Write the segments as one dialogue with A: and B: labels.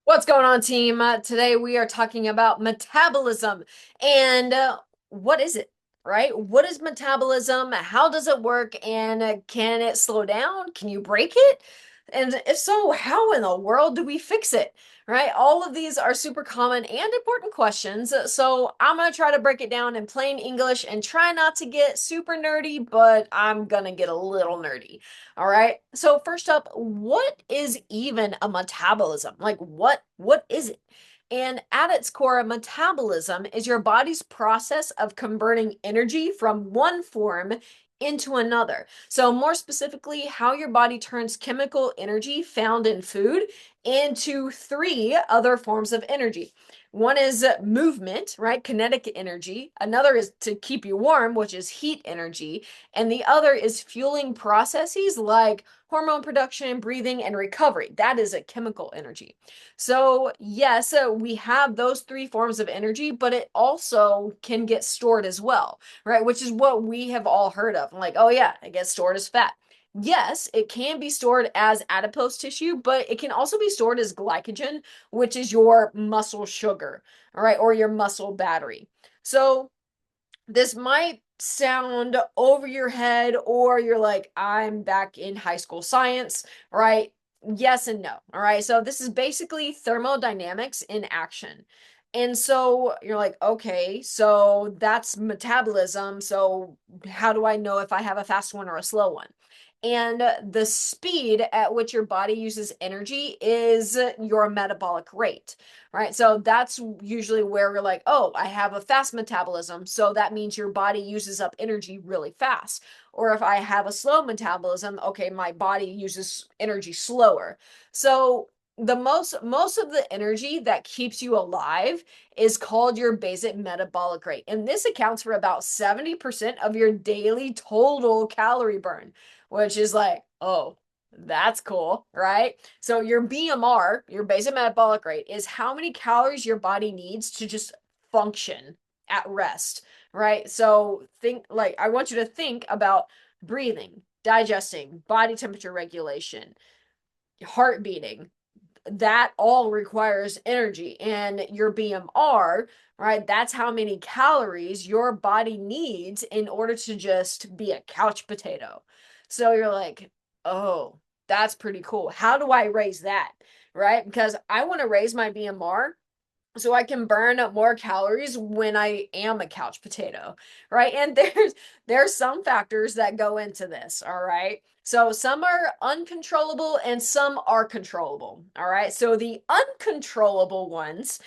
A: What's going on, team? Today we are talking about metabolism and what is it, right? What is metabolism? How does it work? And can it slow down? Can you break it? And if so, how in the world do we fix it, right? All of these are super common and important questions. So I'm going to try to break it down in plain English and try not to get super nerdy, but I'm going to get a little nerdy. All right. So first up, what is even a metabolism? Like what is it? And at its core, metabolism is your body's process of converting energy from one form into another. So more specifically, how your body turns chemical energy found in food into three other forms of energy. One is movement, right? Kinetic energy. Another is to keep you warm, which is heat energy, and the other is fueling processes like hormone production, breathing, and recovery. That is a chemical energy. So, yes, we have those three forms of energy, but it also can get stored as well, right? Which is what we have all heard of. Like, oh, yeah, it gets stored as fat. Yes, it can be stored as adipose tissue, but it can also be stored as glycogen, which is your muscle sugar, all right, or your muscle battery. So, this might sound over your head, or you're like, I'm back in high school science, right? Yes and no. All right. So this is basically thermodynamics in action. And so you're like, okay, so that's metabolism. So how do I know if I have a fast one or a slow one? And the speed at which your body uses energy is your metabolic rate, right? So that's usually where we're like, oh, I have a fast metabolism. So that means your body uses up energy really fast. Or if I have a slow metabolism, okay, my body uses energy slower. So the most of the energy that keeps you alive is called your basic metabolic rate. And this accounts for about 70% of your daily total calorie burn, which is like, oh, that's cool, right? So your BMR, your basic metabolic rate, is how many calories your body needs to just function at rest, right? So think like I want you to think about breathing, digesting, body temperature regulation, heart beating. That all requires energy, and your BMR, right? That's how many calories your body needs in order to just be a couch potato. So you're like, oh, that's pretty cool. How do I raise that? Right? Because I want to raise my BMR so I can burn up more calories when I am a couch potato, right? And there's some factors that go into this, all right? So some are uncontrollable and some are controllable, all right? So the uncontrollable ones,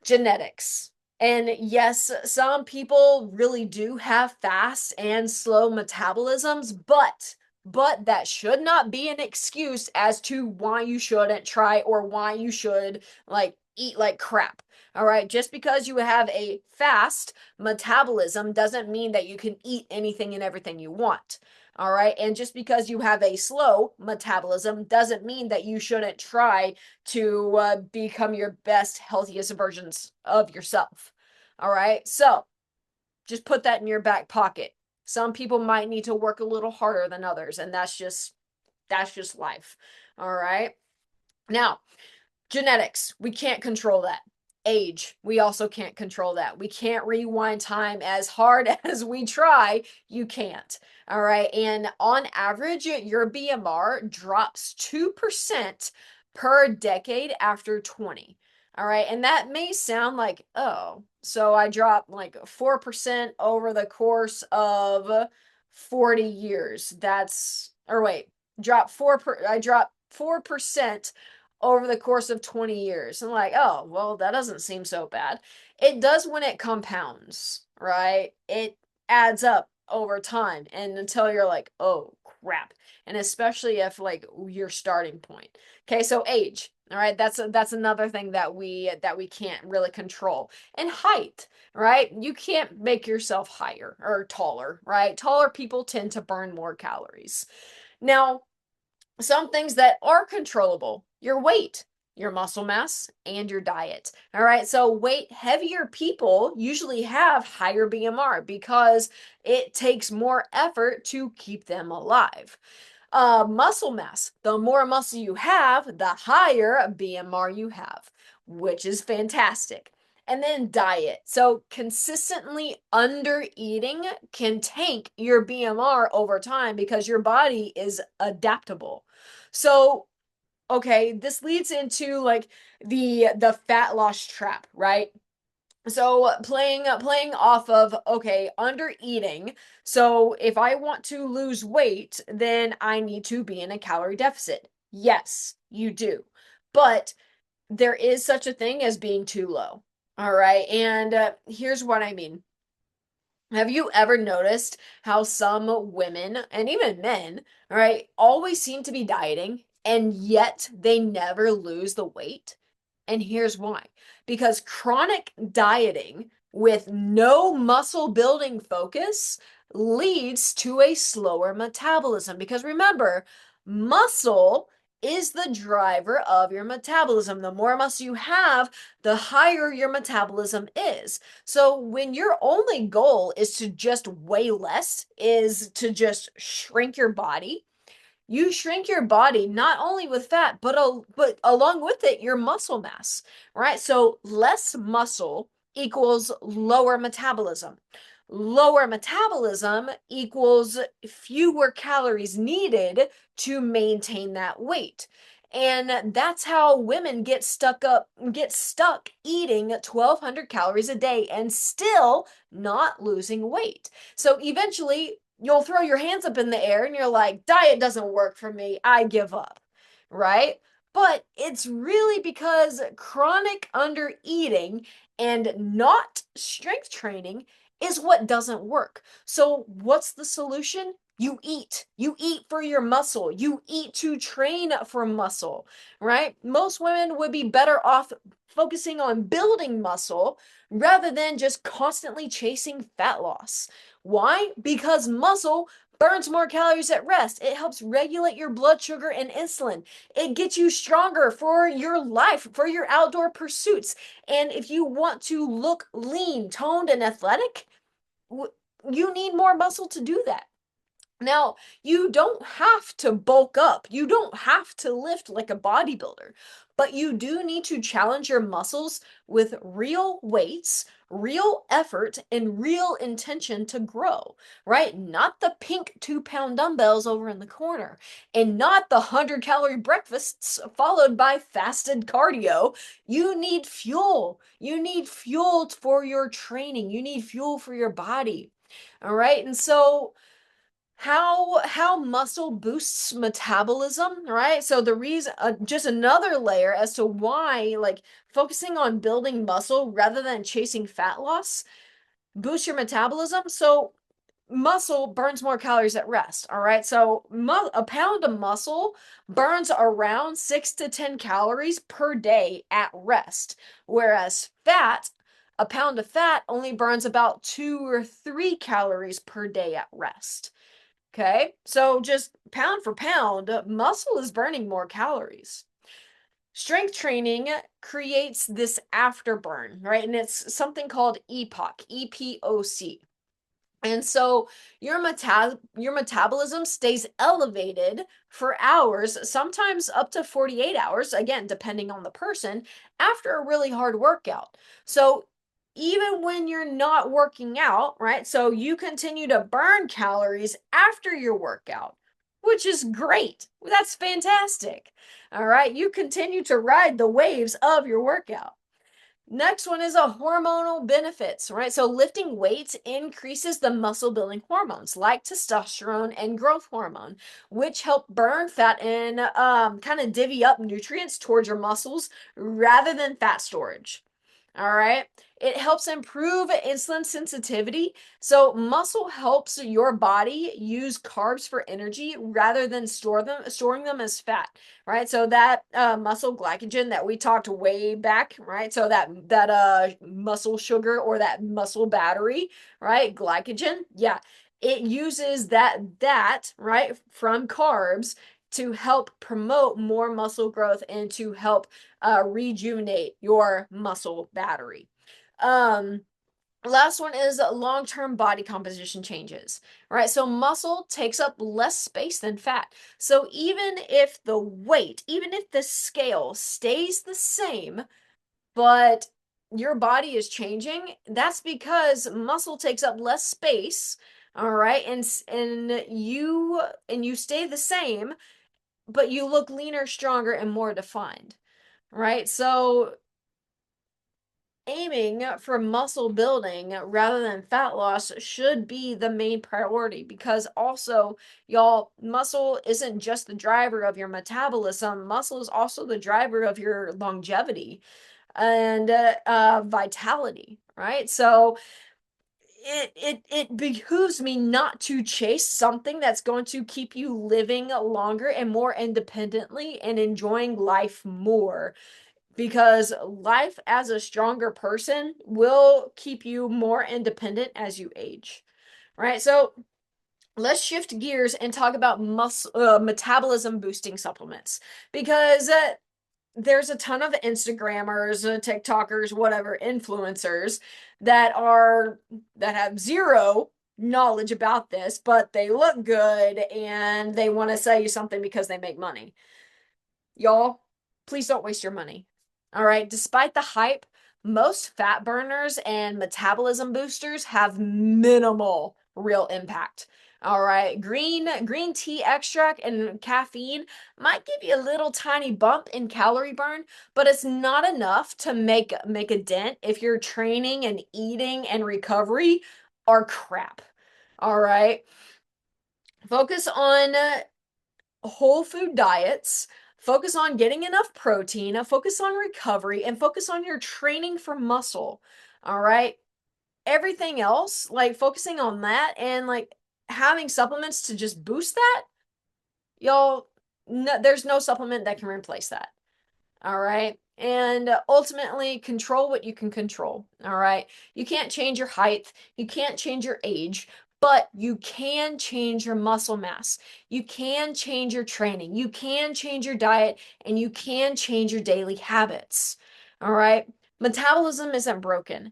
A: genetics. And yes, some people really do have fast and slow metabolisms, but that should not be an excuse as to why you shouldn't try or why you should like eat like crap. All right, just because you have a fast metabolism doesn't mean that you can eat anything and everything you want. All right, and just because you have a slow metabolism doesn't mean that you shouldn't try to become your best, healthiest versions of yourself. All right. So just put that in your back pocket. Some people might need to work a little harder than others, and that's just life. All right. Now, genetics, we can't control that. Age, we also can't control that. We can't rewind time as hard as we try. You can't. All right. And on average, your BMR drops 2% per decade after 20. All right. And that may sound like, oh, so I dropped like 4% over the course of 40 years. Or wait, I dropped 4% over the course of 20 years. I'm like, oh, well, that doesn't seem so bad. It does when it compounds, right? It adds up over time and until you're like, oh, crap. And especially if like your starting point. Okay, so age. All right, that's another thing that we can't really control. And height, right? You can't make yourself higher or taller, right? Taller people tend to burn more calories. Now, some things that are controllable, your weight, your muscle mass, and your diet. All right. So, weight heavier people usually have higher BMR because it takes more effort to keep them alive. Muscle mass. The more muscle you have, the higher BMR you have, which is fantastic. And then diet. So consistently under eating can tank your BMR over time because your body is adaptable. So, okay, this leads into like the fat loss trap, right? So playing off of, okay, under eating. So if I want to lose weight, then I need to be in a calorie deficit. Yes, you do. But there is such a thing as being too low. All right. And here's what I mean. Have you ever noticed how some women and even men, all right, always seem to be dieting and yet they never lose the weight? And here's why. Because chronic dieting with no muscle building focus leads to a slower metabolism. Because remember, muscle is the driver of your metabolism. The more muscle you have, the higher your metabolism is. So when your only goal is to just weigh less, is to just shrink your body, you shrink your body not only with fat, but along with it, your muscle mass, right? So less muscle equals lower metabolism. Lower metabolism equals fewer calories needed to maintain that weight. And that's how women get stuck eating 1,200 calories a day and still not losing weight. So eventually, you'll throw your hands up in the air and you're like, diet doesn't work for me. I give up. Right? But it's really because chronic under eating and not strength training is what doesn't work. So, what's the solution? You eat. You eat for your muscle. You eat to train for muscle, right? Most women would be better off focusing on building muscle rather than just constantly chasing fat loss. Why? Because muscle burns more calories at rest. It helps regulate your blood sugar and insulin. It gets you stronger for your life, for your outdoor pursuits. And if you want to look lean, toned, and athletic, you need more muscle to do that. Now, you don't have to bulk up. You don't have to lift like a bodybuilder, but you do need to challenge your muscles with real weights, real effort, and real intention to grow, right? Not the pink 2 pound dumbbells over in the corner, and not the 100-calorie breakfasts followed by fasted cardio. You need fuel. You need fuel for your training. You need fuel for your body. All right. And so, how muscle boosts metabolism, right? So the reason, just another layer as to why, like, focusing on building muscle rather than chasing fat loss boosts your metabolism. So muscle burns more calories at rest. All right. So a pound of muscle burns around 6 to 10 calories per day at rest, whereas a pound of fat only burns about 2 or 3 calories per day at rest. Okay, so just pound for pound, muscle is burning more calories. Strength training creates this afterburn, right? And it's something called EPOC, EPOC. And so your metabolism stays elevated for hours, sometimes up to 48 hours, again, depending on the person, after a really hard workout. So even when you're not working out, right? So you continue to burn calories after your workout, which is great. That's fantastic. All right. You continue to ride the waves of your workout. Next one is a hormonal benefits, right? So lifting weights increases the muscle building hormones like testosterone and growth hormone, which help burn fat and kind of divvy up nutrients towards your muscles rather than fat storage. All right. It helps improve insulin sensitivity. So muscle helps your body use carbs for energy rather than storing them as fat, right? So that muscle glycogen that we talked way back, right? So that muscle sugar or that muscle battery, right? Glycogen, yeah, it uses that right from carbs to help promote more muscle growth and to help rejuvenate your muscle battery. Um, Last one is long-term body composition changes. All right, so muscle takes up less space than fat. So even if the weight, even if the scale stays the same, but your body is changing, that's because muscle takes up less space. All right, and you stay the same, but you look leaner, stronger, and more defined. Right? So aiming for muscle building rather than fat loss should be the main priority, because also, y'all, muscle isn't just the driver of your metabolism. Muscle is also the driver of your longevity and vitality, right? So it behooves me not to chase something that's going to keep you living longer and more independently and enjoying life more, because life as a stronger person will keep you more independent as you age, right? So let's shift gears and talk about metabolism boosting supplements, because there's a ton of Instagrammers, TikTokers, whatever, influencers that have zero knowledge about this, but they look good and they want to sell you something because they make money. Y'all, please don't waste your money. All right. Despite the hype, most fat burners and metabolism boosters have minimal real impact. All right. Green tea extract and caffeine might give you a little tiny bump in calorie burn, but it's not enough to make a dent if your training and eating and recovery are crap. All right. Focus on whole food diets, focus on getting enough protein, focus on recovery, and focus on your training for muscle. All right. Everything else, like focusing on that and like having supplements to just boost that, y'all, no, there's no supplement that can replace that. All right. And ultimately, control what you can control. All right. You can't change your height, you can't change your age, but you can change your muscle mass. You can change your training. You can change your diet, and you can change your daily habits. All right. Metabolism isn't broken.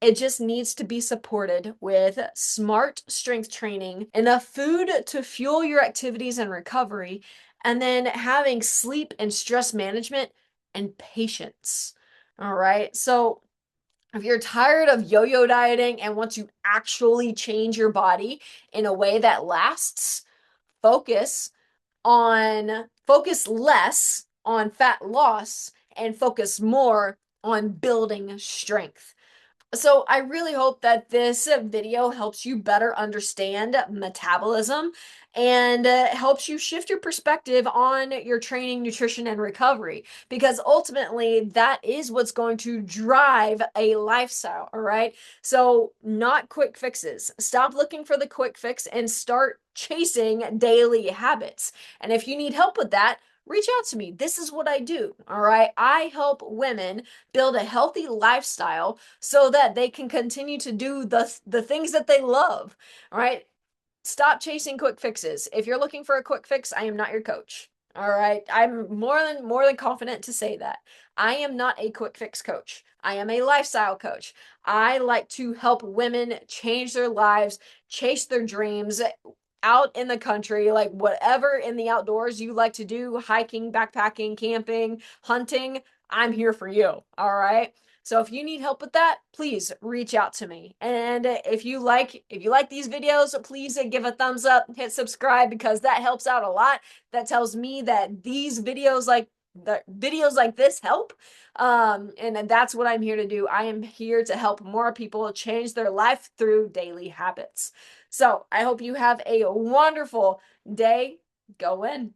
A: It just needs to be supported with smart strength training, enough food to fuel your activities and recovery, and then having sleep and stress management and patience. All right. So, if you're tired of yo yo dieting and want to actually change your body in a way that lasts, focus focus less on fat loss and focus more on building strength. So I really hope that this video helps you better understand metabolism and helps you shift your perspective on your training, nutrition, and recovery, because ultimately that is what's going to drive a lifestyle. All right. So, not quick fixes. Stop looking for the quick fix and start chasing daily habits. And if you need help with that, reach out to me. This is what I do. All right. I help women build a healthy lifestyle so that they can continue to do the things that they love. All right. Stop chasing quick fixes. If you're looking for a quick fix, I am not your coach. All right. I'm more than confident to say that. I am not a quick fix coach. I am a lifestyle coach. I like to help women change their lives, chase their dreams out in the country, like whatever in the outdoors you like to do, hiking, backpacking, camping, hunting, I'm here for you. All right. So if you need help with that, please reach out to me. And if you like these videos, please give a thumbs up, hit subscribe, because that helps out a lot. That tells me that videos like this help. And that's what I'm here to do. I am here to help more people change their life through daily habits. So I hope you have a wonderful day. Go in.